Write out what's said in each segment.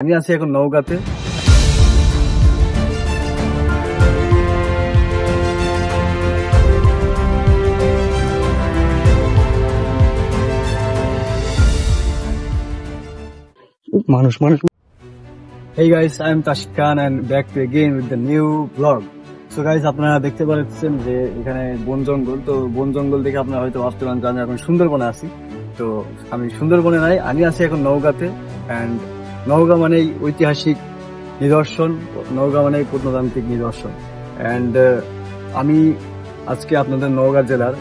আমি আছি এখন নওগাঁতে। মানুষ মানুষ Hey guys, I am Tashik Khan and back to again with the new vlog. So guys, আপনারা দেখতে পাচ্ছেন যে এখানে বন জঙ্গল, তো বন জঙ্গল দেখে আপনারা হয়তো ভাবতে পারেন যে আমি এখন সুন্দরবনে আছি। তো আমি সুন্দরবনে নাই, আমি আছি এখন নওগাঁতে। অ্যান্ড নওগাঁ মানেই ঐতিহাসিক নিদর্শন, নওগাঁ মানেই প্রত্নতান্ত্রিক নিদর্শন। অ্যান্ড আমি আজকে আপনাদের নওগাঁ জেলার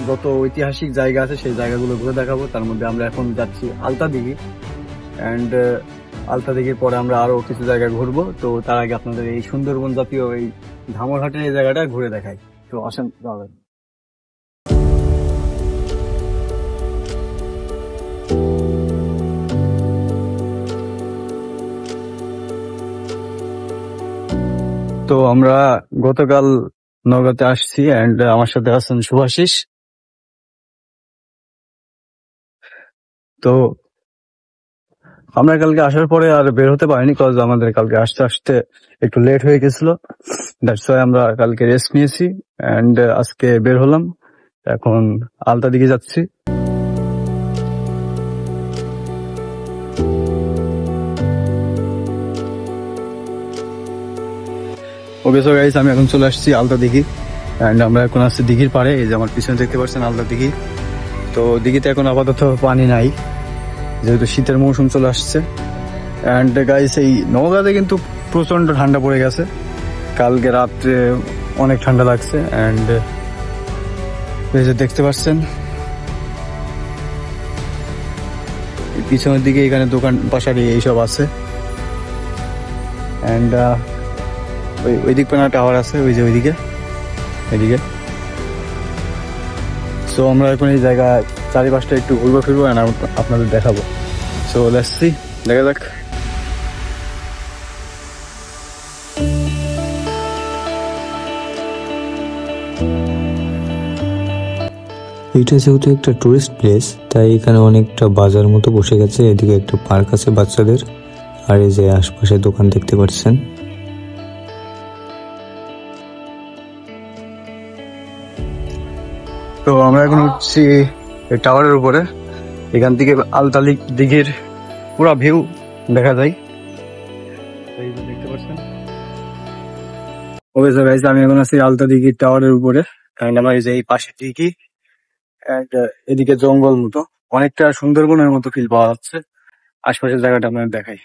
যত ঐতিহাসিক জায়গা আছে সেই জায়গাগুলো ঘুরে দেখাবো। তার মধ্যে আমরা এখন যাচ্ছি আলতাদিঘি। অ্যান্ড আলতাদিঘির পরে আমরা আরো কিছু জায়গায় ঘুরবো। তো তার আগে আপনাদের এই সুন্দরবন জাতীয় এই ধামরহাটের এই জায়গাটা ঘুরে দেখাই। তো আসেন যাবেন। তো আমরা গতকাল নওগাঁতে আসছি অ্যান্ড আমার সাথে আছেন শুভাশিস। তো আমরা কালকে আসার পরে আর বের হতে পারিনি, কজ আমাদের কালকে আসতে আসতে একটু লেট হয়ে গেছিল। দ্যাটস ওয়াই আমরা কালকে রেস্ট নিয়েছি অ্যান্ড আজকে বের হলাম। এখন আলতাদিঘি যাচ্ছি। ওকে সো গাইস, আমি এখন চলে আসছি আলতাদিঘি অ্যান্ড আমরা এখন আসছি দিঘির পাড়ে। এই যে আমার পিছনে দেখতে পাচ্ছেন আলতাদিঘি। তো দিঘিতে এখন আপাতত পানি নাই, যেহেতু শীতের মৌসুম চলে আসছে। অ্যান্ড গাইস, এই নওগাঁতে কিন্তু প্রচন্ড ঠান্ডা পড়ে গেছে। কালকে রাত্রে অনেক ঠান্ডা লাগছে। অ্যান্ড এই যে দেখতে পাচ্ছেন পিছনের দিকে এখানে দোকান পাশারি এইসব আছে। অ্যান্ড ওই দিক পেনা টাওয়ার আছে, ওই যে ওইদিকে এদিকে। সো আমরা এখন এই জায়গা চারিপাশটা একটু ঘুরবো ফিরবো আর আপনাদের দেখাবো। সো লেটস সি, দেখা যাক। এটা যেহেতু একটা টুরিস্ট প্লেস, তাই এখানে অনেকটা বাজার মতো বসে গেছে। এদিকে একটা পার্ক আছে বাচ্চাদের, আর এই যে আশপাশে দোকান দেখতে পাচ্ছেন। তো আমরা এখন উঠছি টাওয়ারের উপরে। এখান থেকে আলতাদিঘির পুরো ভিউ দেখা যায়, দেখতে পাচ্ছেন। ওকে স্যার গাইস, আমি এখন আছি আলতাদিঘির টাওয়ারের উপরে। কারণ আমার এই যে এই পাশে দিঘি অ্যান্ড এদিকে জঙ্গল মতো, অনেকটা সুন্দরবনের মতো ফিল পাওয়া যাচ্ছে। আশপাশের জায়গাটা আপনাদের দেখাই।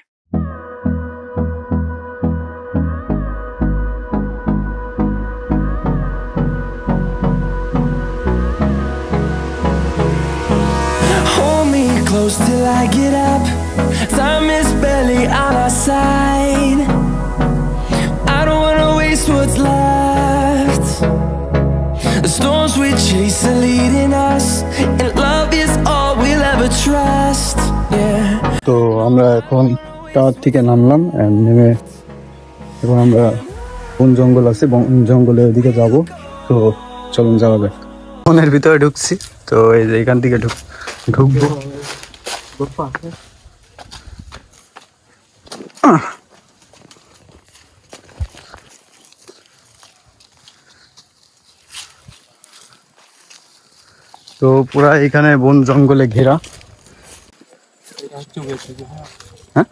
Hold me close till I get up. Time is barely on our side. I don't wanna waste what's left. The storms we chase are leading us, and love is all we'll ever trust. Yeah. তো আমরা এখন tower থেকে নামলাম and নেমে এখন আমরা বন জঙ্গল আছে, বন জঙ্গলের ওদিকে যাব। তো চলুন যাওয়া যাক। বনের ভিতরে ঢুকছি। তো এই যে এখান থেকে ঢুকবো। তো পুরা এখানে বন জঙ্গলে ঘেরা। হ্যাঁ,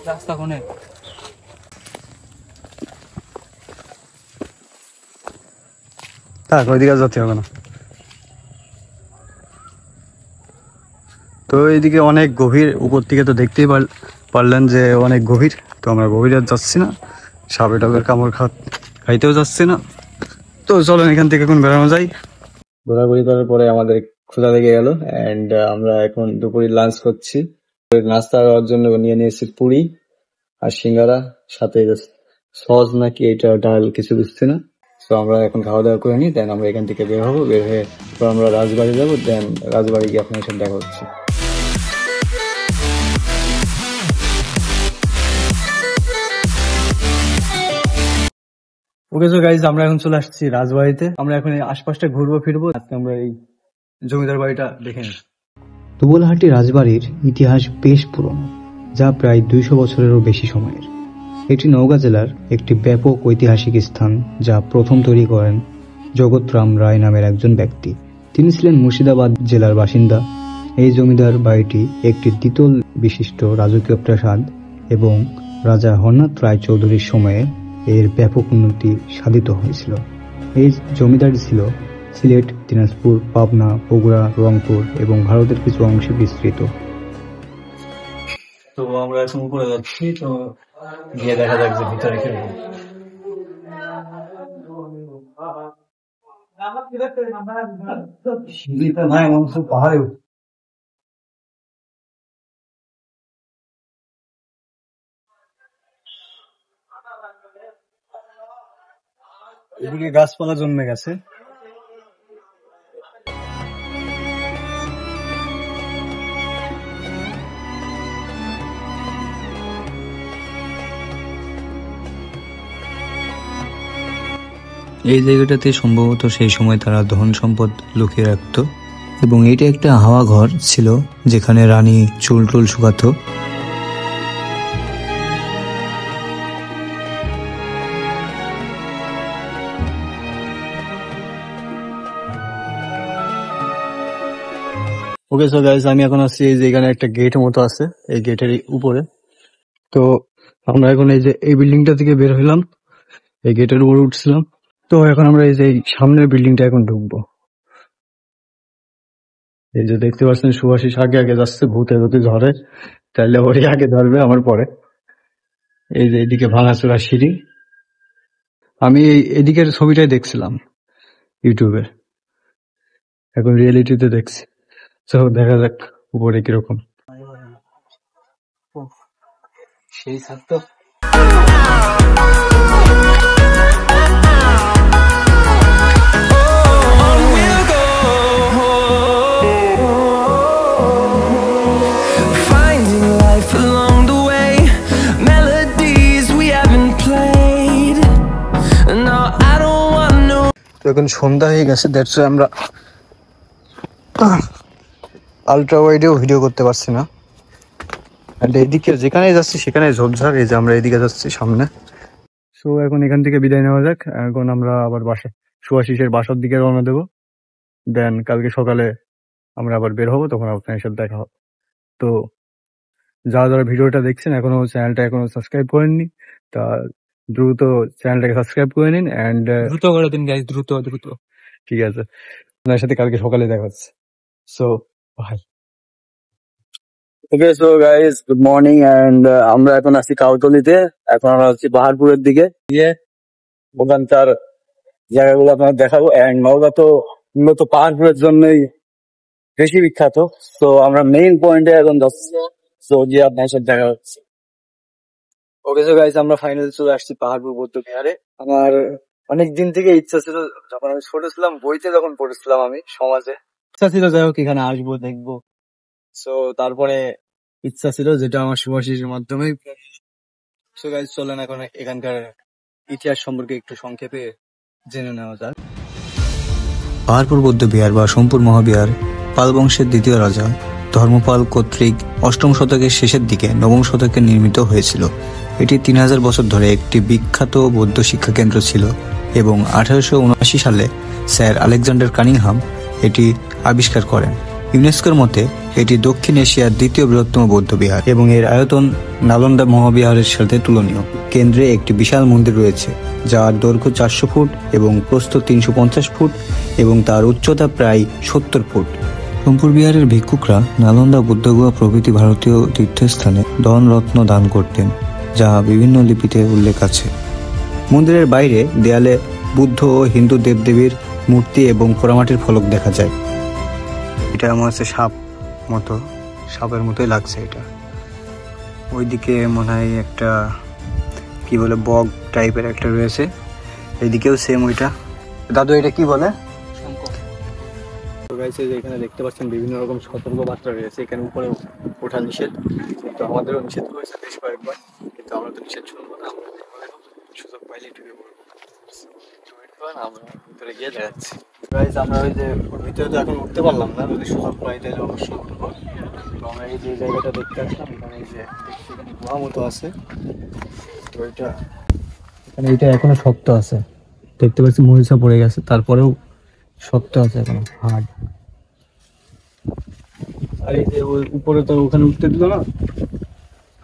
রাস্তা কোনে থাক, ওইদিকে যেতে হবে না। তো এইদিকে অনেক গভীর, উপর থেকে তো দেখতেই পারলেন যে অনেক গভীর। তো আমরা গভীরে যাচ্ছি না, সাপে টাপের কামড় খাইতেও যাচ্ছি না। তো চলেন এখান থেকে এখন বেড়ানো যাই। ঘোরাঘুরি করার পরে আমাদের ক্ষুধা লেগে গেল অ্যান্ড আমরা এখন দুপুরে লাঞ্চ করছি। নাস্তা করার জন্য নিয়ে নিয়েছি পুরি আর সিঙ্গারা, সাথে সস নাকি এটা ডাল কিছু বুঝছি না। তো আমরা এখন খাওয়া দাওয়া করে নিই, দেন আমরা এখান থেকে বের হবো, বের হয়ে তারপর আমরা রাজবাড়ি যাবো, দেন রাজবাড়ি গিয়ে আপনার সাথে দেখা হচ্ছে। ওকে সো গাইজ, আমরা এখন চলে আসছি রাজবাড়িতে। আমরা এখন এই আশপাশটা ঘুরবো ফিরবো, আজকে আমরা এই জমিদার বাড়িটা দেখে নিই। দুবলহাটি রাজবাড়ির ইতিহাস বেশ পুরনো, যা প্রায় 200 বছরেরও বেশি সময়ের। এটি নওগাঁ জেলার একটি ব্যাপক ঐতিহাসিক স্থান, যা প্রথম তৈরি করেন জগৎরাম রায় নামের একজন ব্যক্তি। তিনি ছিলেন মুর্শিদাবাদ জেলার বাসিন্দা। এই জমিদার বাড়িটি একটি দ্বিতল বিশিষ্ট রাজকীয় প্রাসাদ এবং রাজা হরনাথ রায় চৌধুরীর সময়ে এর ব্যাপক উন্নতি সাধিত হয়েছিল। এই জমিদারি ছিল সিলেট, দিনাজপুর, পাবনা, বগুড়া, রংপুর এবং ভারতের কিছু অংশে বিস্তৃত। তো আমরা এখন উপরে যাচ্ছি, তো গিয়ে দেখা যাক যে ভিতরে কিরকম। পাহাড়ে এদিকে গাছপালা জন্মে গেছে। এই জায়গাটাতে সম্ভবত সেই সময় তারা ধন সম্পদ লুকিয়ে রাখত এবং এটা একটা হাওয়া ঘর ছিল যেখানে রানী চুল টুল শুকাতো। ওকে সো গাইস, আমি এখন আছি এই যে এখানে একটা গেট মতো আছে, এই গেটের উপরে। তো আমরা এখন এই যে এই বিল্ডিংটা থেকে বের হইলাম, এই গেটের উপরে উঠছিলাম। তো এখন আমরা এই যে এই সামনের বিল্ডিংটা এখন ঢুকবো। এই যে দেখতে পাচ্ছেন সুভাষিস আগে আগে যাচ্ছে, ভূতে যদি ধরে তাহলে ওরই আগে ধরবে আমার পরে। এই যে এদিকে ভাঙাচোরা সিঁড়ি, আমি এদিকের ছবিটাই দেখছিলাম ইউটিউবে, এখন রিয়েলিটিতে দেখছি। তো দেখা যাক উপরে কিরকম। সেই থাকতো এখন সন্ধ্যা হয়ে গেছে, দ্যাটস আমরা আলট্রা ওয়াইডেও ভিডিও করতে পারছি না। এদিকে যেখানে যাচ্ছি সেখানে ঝোপঝাড়, এই যে আমরা এদিকে যাচ্ছি সামনে। সো এখন এখান থেকে বিদায় নেওয়া যাক। এখন আমরা আবার সুভাষিসের বাসার দিকে রওনা দেবো, দেন কালকে সকালে আমরা আবার বের হবো, তখন আপনার সাথে দেখা হবে। তো যারা যারা ভিডিওটা দেখছেন এখনো চ্যানেলটা এখনো সাবস্ক্রাইব করেননি, তা দ্রুত চ্যানেলটাকে সাবস্ক্রাইব করে নিন এন্ড দ্রুত করে দিন গাইস, দ্রুত দ্রুত। ঠিক আছে, আপনার সাথে কালকে সকালে দেখা হচ্ছে। So bye. Okay so guys, good morning and আমরা এখন আছি কাউতলিতে। এখন আমরা আছি পাহাড়পুরের দিকে গিয়ে ওখানকার জায়গাগুলো আপনার দেখাবো। এন্ড নওগাঁ তো মূলত পাহাড়পুরের জন্যই বেশি বিখ্যাত। তো আমরা মেইন পয়েন্টে এখন যাচ্ছি, সো গিয়ে আপনার সাথে দেখা হচ্ছে। ওকে সো গাইস, আমরা ফাইনালি চলে আসছি পাহাড়পুর বৌদ্ধ বিহারে। আমার অনেক দিন থেকে ইচ্ছা ছিল, যখন আমি ছোট ছিলাম বইতে যখন পড়েছিলাম আমি সমাজে, ইচ্ছা ছিল যাই হোক এখানে আসবো দেখবো। সো তারপরে ইচ্ছা ছিল যেটা আমার সুভাষিসের মাধ্যমে। সো গাইস চলেন এখন এখানকার ইতিহাস সম্পর্কে একটু সংক্ষেপে জেনে নেওয়া যাক। পাহাড়পুর বৌদ্ধ বিহার বা সোমপুর মহাবিহার পাল বংশের দ্বিতীয় রাজা ধর্মপাল কর্তৃক 8ম শতকের শেষের দিকে 9ম শতকে নির্মিত হয়েছিল। এটি 3000 বছর ধরে একটি বিখ্যাত বৌদ্ধ শিক্ষা কেন্দ্র ছিল এবং 1879 সালে স্যার আলেকজান্ডার কানিংহাম এটি আবিষ্কার করেন। ইউনেস্কোর মতে এটি দক্ষিণ এশিয়ার দ্বিতীয় বৃহত্তম বৌদ্ধ বিহার এবং এর আয়তন নালন্দা মহাবিহারের সাথে তুলনীয়। কেন্দ্রে একটি বিশাল মন্দির রয়েছে যার দৈর্ঘ্য 400 ফুট এবং প্রস্থ 350 ফুট এবং তার উচ্চতা প্রায় 70 ফুট। সোমপুর বিহারের ভিক্ষুকরা নালন্দা, বুদ্ধগয়া প্রভৃতি ভারতীয় তীর্থস্থানে ধন রত্ন দান করতেন, যা বিভিন্ন লিপিতে উল্লেখ আছে। মন্দিরের বাইরে দেয়ালে বুদ্ধ ও হিন্দু দেবদেবীর মূর্তি এবং পোড়ামাটির ফলক দেখা যায়। এটা মনে হচ্ছে সাপের মতোই লাগছে এটা। ওইদিকে মনে হয় একটা কি বলে বগ টাইপের একটা রয়েছে, এইদিকেও সেম ওইটা। দাদু এটা কি বলে? তো গাইস, এই যে এখানে দেখতে পাচ্ছেন বিভিন্ন রকম সতর্ক বার্তা রয়েছে। এখানে উপরে ওঠা নিষেধ, তো আমাদেরও নিষেধ করেছে বেশ কয়েকবার, কিন্তু আমরা তো নিষেধ শুনবো না। আমরা সুযোগ পাইলে ঢুকে পড়বো। আমরা ভিতরে গিয়ে দেখাচ্ছি। গাইস, আমরা ওই যে ভিতরে তো এখন উঠতে পারলাম না, যদি সুযোগ পাই তাহলে অবশ্যই উঠবো। তো আমরা এই যে জায়গাটা দেখতে আসলাম, এখানে এই যে দেখছি এখানে গুহা মতো আছে। তো এটা এখনো শক্ত আছে, দেখতে পাচ্ছি মরিচা পড়ে গেছে, তারপরেও শক্ত আছে এখনো হার্ড। আর এই যে ওই উপরে তো ওখানে উঠতে দিল না,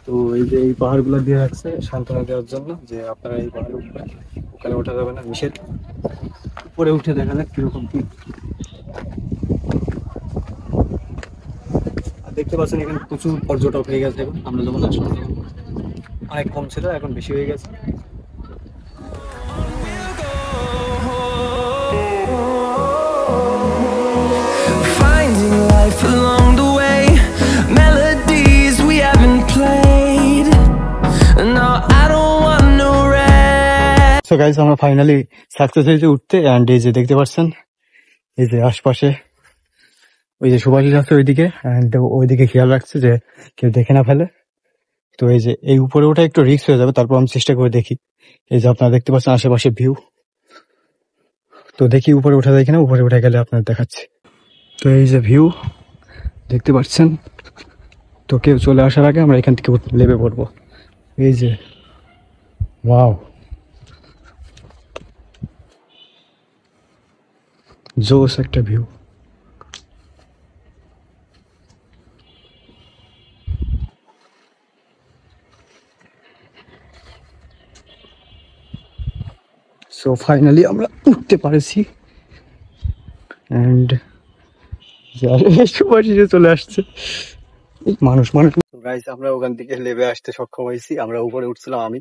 তো এই যে এই পাহাড়গুলো দিয়ে রাখছে সান্ত্বনা দেওয়ার জন্য, যে আপনারা এই পাহাড়ে উঠবেন, ওখানে ওঠা যাবে না, নিষেধ। উপরে উঠে দেখা যাক কিরকম কি। আর দেখতে পাচ্ছেন এখানে প্রচুর পর্যটক হয়ে গেছে এখন। আমরা যখন আসলাম অনেক কম ছিল, এখন বেশি হয়ে গেছে। Finding life along the way, melodies we haven't played. No, I don't want no rest. So guys, আমরা ফাইনালি সাকসেস হয়েছে উঠতে। অ্যান্ড এই যে দেখতে পাচ্ছেন এই যে আশপাশে ওই যে সুভাষিস আছে ওইদিকে, অ্যান্ড ওইদিকে খেয়াল রাখছে যে কেউ দেখে না ফেলে। তো এই যে এই উপরে ওঠা একটু রিস্ক হয়ে যাবে, তারপর আমি চেষ্টা করে দেখি। এই যে আপনারা দেখতে পাচ্ছেন আশেপাশে ভিউ, তো দেখি উপরে ওঠা যায় কিনা। উপরে উঠে গেলে আপনার দেখাচ্ছি। তো এই যে ভিউ দেখতে পাচ্ছেন, তো কেউ চলে আসার আগে আমরা এখান থেকে লেবে পড়বো। এই যে ওয়াও, জোস একটা ভিউ। সো ফাইনালি আমরা উঠতে পারছি, অ্যান্ড সুভাষিসে চলে আসছে মানুষ। গাইস, আমরা ওখান থেকে লেবে আসতে সক্ষম হয়েছি। আমরা উপরে উঠছিলাম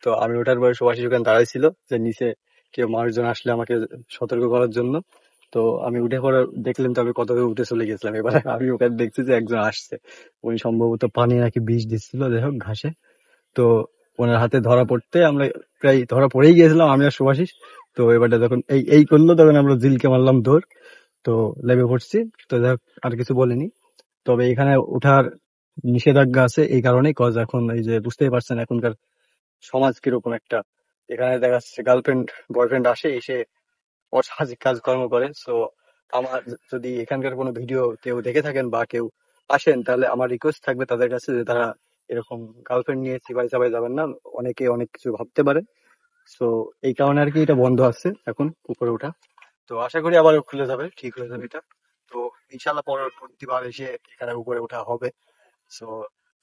তো আমি ওঠার পরে সুভাষিস ওখানে দাঁড়াইছিল যে নিচে কেউ মানুষজন আসলে আমাকে সতর্ক করার জন্য। তো আমি উঠে পরে দেখলাম, তো আমি কত উঠে চলে গেছিলাম। এবার আমি ওখানে দেখছি যে একজন আসছে, উনি সম্ভবত পানি নাকি বিষ দিচ্ছিল, যাই হোক ঘাসে। তো ওনার হাতে ধরা পড়তে আমরা প্রায় ধরা পড়েই গিয়েছিলাম, আমি আর সুভাষিস। তো এবারটা যখন এই করলো, তখন আমরা জিলকে মারলাম দৌড়, তো লেবে পড়ছি। তো যাই হোক, আর কিছু বলিনি। তবে এখানে ওঠার নিষেধাজ্ঞা আছে এই কারণে, কজ এখন এই যে বুঝতেই পারছেন এখনকার সমাজ কিরকম একটা। এখানে দেখা যাচ্ছে গার্লফ্রেন্ড বয়ফ্রেন্ড এসে অসামাজিক কাজকর্ম করে। সো আমার যদি এখানকার কোনো ভিডিও কেউ দেখে থাকেন বা কেউ আসেন, তাহলে আমার রিকোয়েস্ট থাকবে তাদের কাছে যে তারা এরকম গার্লফ্রেন্ড নিয়ে চিপাই চাপাই যাবেন না, অনেকে অনেক কিছু ভাবতে পারে। সো এই কারণে আর কি এটা বন্ধ আছে এখন উপরে ওঠা। তো আশা করি আবার খুলে যাবে, ঠিক হয়ে যাবে এটা। তো ইনশাল্লাহ পরবর্তীবার এসে এখানে উপরে ওঠা হবে। সো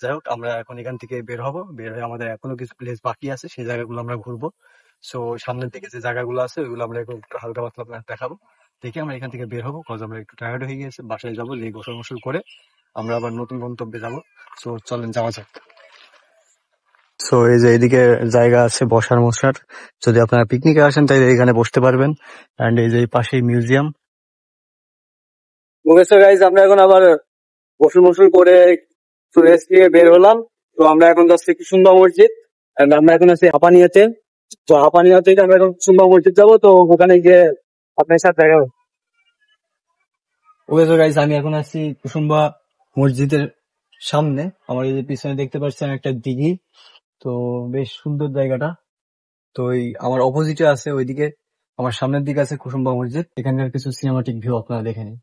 যাই হোক, আমরা এখন এখান থেকে বের হবো। বের হয়ে আমাদের এখনো কিছু প্লেস বাকি আছে, সেই জায়গাগুলো আমরা ঘুরবো। সো সামনের দিকে যে জায়গাগুলো আছে ওইগুলো আমরা একটু হালকা পাতলা আপনাদের দেখাবো। দেখে আমরা এখান থেকে বের হবো, কজ আমরা একটু টায়ার্ড হয়ে গেছে। বাসায় যাবো, যে গোসল মোসল করে আমরা আবার নতুন গন্তব্যে যাবো। সো চলেন যাওয়া যাক। সো এই যে এদিকে জায়গা আছে বসার মশার, যদি আপনারা পিকনিকে আসেন তাহলে এখানে বসতে পারবেন। অ্যান্ড এই যে পাশেই মিউজিয়াম। ওকে সো গাইস, আমরা এখন আবার গোসল মোসল করে রেস্ট নিয়ে বের হলাম। তো আমরা এখন যাচ্ছি কুসুম্বা মসজিদ, and আমরা এখন আছি হাপানিয়াতে। তো হাপানিয়া থেকে আমরা এখন কুসুম্বা মসজিদ যাবো, তো ওখানে গিয়ে আপনার সাথে দেখা হবে। ওকে সো গাইস, আমি এখন আছি কুসুম্বা মসজিদের সামনে। আমার এই যে পিছনে দেখতে পাচ্ছেন একটা দিঘি, তো বেশ সুন্দর জায়গাটা। তো এই আমার অপোজিটে আছে, ওইদিকে আমার সামনের দিকে আছে কুসুম্বা মসজিদ। এখানকার কিছু সিনেমাটিক ভিউ আপনারা দেখে নিন।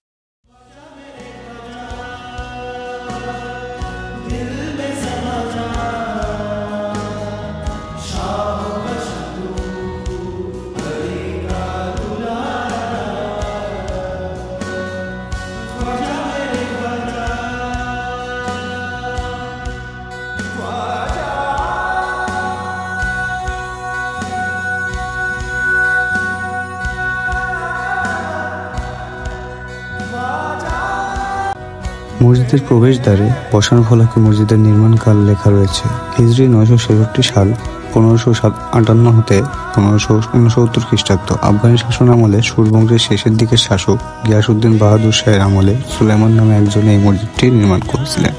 মসজিদের প্রবেশদ্বারে বসানো ফলকে মসজিদের নির্মাণকাল লেখা রয়েছে। হিজরি 966 সাল 1558 হতে 1569 খ্রিস্টাব্দ। আফগানি শাসন আমলে সুরবংশের শেষের দিকের শাসক গিয়াসউদ্দিন বাহাদুর শাহের আমলে সুলাইমান নামে একজন এই মসজিদটি নির্মাণ করেছিলেন।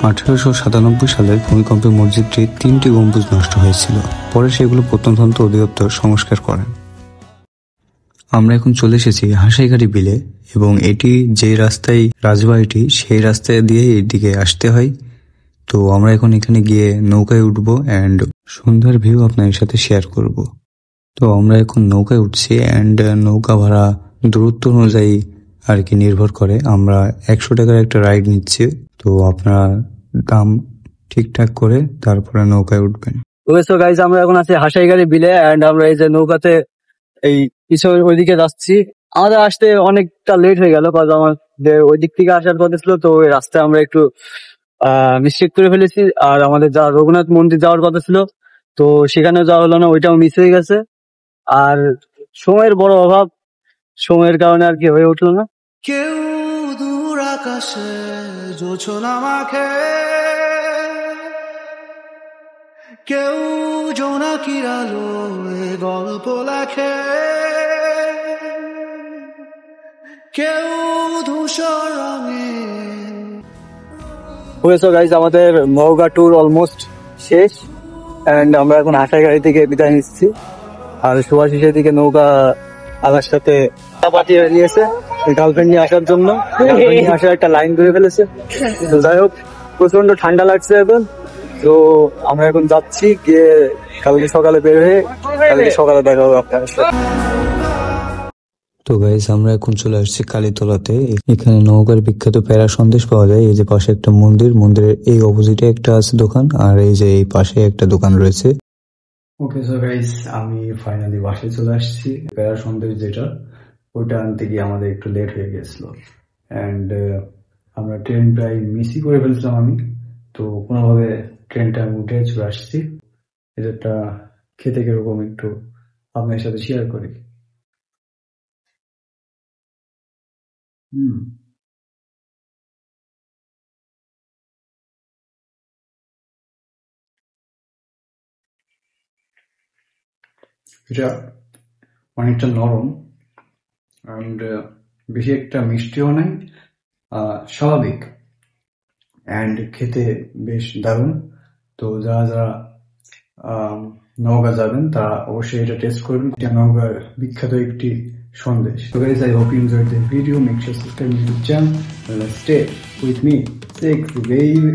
1897 সালের ভূমিকম্পে মসজিদটির 3টি গম্বুজ নষ্ট হয়েছিল। পরে সেগুলো প্রত্নতত্ত্ব অধিদপ্তর সংস্কার করেন। আমরা এখন চলে এসেছি হাসাইঘাটি বিলে এবং এটি যে রাস্তায় রাজবাড়িটি সেই রাস্তায় দিয়ে এদিকে আসতে হয়। তো আমরা এখন এখানে গিয়ে নৌকায় উঠবো অ্যান্ড সন্ধ্যার ভিউ আপনাদের সাথে শেয়ার করব। তো আমরা এখন নৌকায় উঠছি অ্যান্ড নৌকা ভাড়া দূরত্ব অনুযায়ী আর কি নির্ভর করে। আমরা 100 টাকার একটা রাইড নিচ্ছি, তো আপনারা দাম ঠিকঠাক করে তারপরে নৌকায় উঠবেন। তো গাইজ আমরা এখন আছি হাসাইঘাটি বিলে অ্যান্ড আমরা এই যে নৌকাতে এই পিছনে ওইদিকে যাচ্ছি। আমাদের আসতে অনেকটা লেট হয়ে গেল, কারণ আমাদের ওই দিক থেকে আসার কথা ছিল, তো ওই রাস্তায় আমরা একটু মিস্টেক করে ফেলেছি। আর আমাদের যা রঘুনাথ মন্দির যাওয়ার কথা ছিল, তো সেখানেও যাওয়া হলো না, ওইটাও মিস হয়ে গেছে। আর সময়ের বড় অভাব, সময়ের কারণে আর কি হয়ে উঠলো না। কেউ দূর আকাশে জোছনা মাখে, কেউ জোনাকির আলোয় গল্প লেখে, কেউ ধূসর রঙে। গাইজ আমাদের মহগা ট্যুর অলমোস্ট শেষ এন্ড আমরা এখন হাসাইঘাটি থেকে বিদায় নিচ্ছি। আর সুভাষিসের দিকে নৌকা আমার সাথে পাঠিয়ে নিয়েছে গার্লফ্রেন্ড নিয়ে আসার জন্য। গার্লফ্রেন্ড নিয়ে আসার একটা লাইন ধরে ফেলেছে। তো যাই হোক, প্রচন্ড ঠান্ডা লাগছে এখন। তো আমরা এখন যাচ্ছি, গিয়ে কালকে সকালে বের হয়ে কালকে সকালে দেখা হবে আপনার সাথে। তো গাইস আমরা এখন চলে আসছি কালীতলাতে। এখানে নওগাঁর বিখ্যাত প্যারা সন্দেশ পাওয়া যায়। এই যে পাশে একটা মন্দির, মন্দিরের এই অপোজিটে একটা আছে দোকান, আর এই যে এই পাশে একটা দোকান রয়েছে। ওকে সো গাইস, আমি ফাইনালি বাসায় চলে আসছি। প্যারা সন্দেশ যেটা, ওটা আনতে গিয়ে আমাদের একটু লেট হয়ে গেছিল অ্যান্ড আমরা ট্রেন প্রায় মিসই করে ফেলছিলাম আমি। তো কোনোভাবে ট্রেনটা আমি উঠে চলে আসছি। এটা খেতে কিরকম একটু আপনার সাথে শেয়ার করি। এটা অনেকটা নরম অ্যান্ড বেশি একটা মিষ্টিও নাই, স্বাভাবিক অ্যান্ড খেতে বেশ দারুণ। তো যারা যারা নওগাঁ যাবেন তারা অবশ্যই এটা টেস্ট করবেন। এটা নওগাঁর বিখ্যাত একটি Sandesh. So guys, I hope you enjoyed this video. Make sure to subscribe to the channel and stay with me. 6 baby.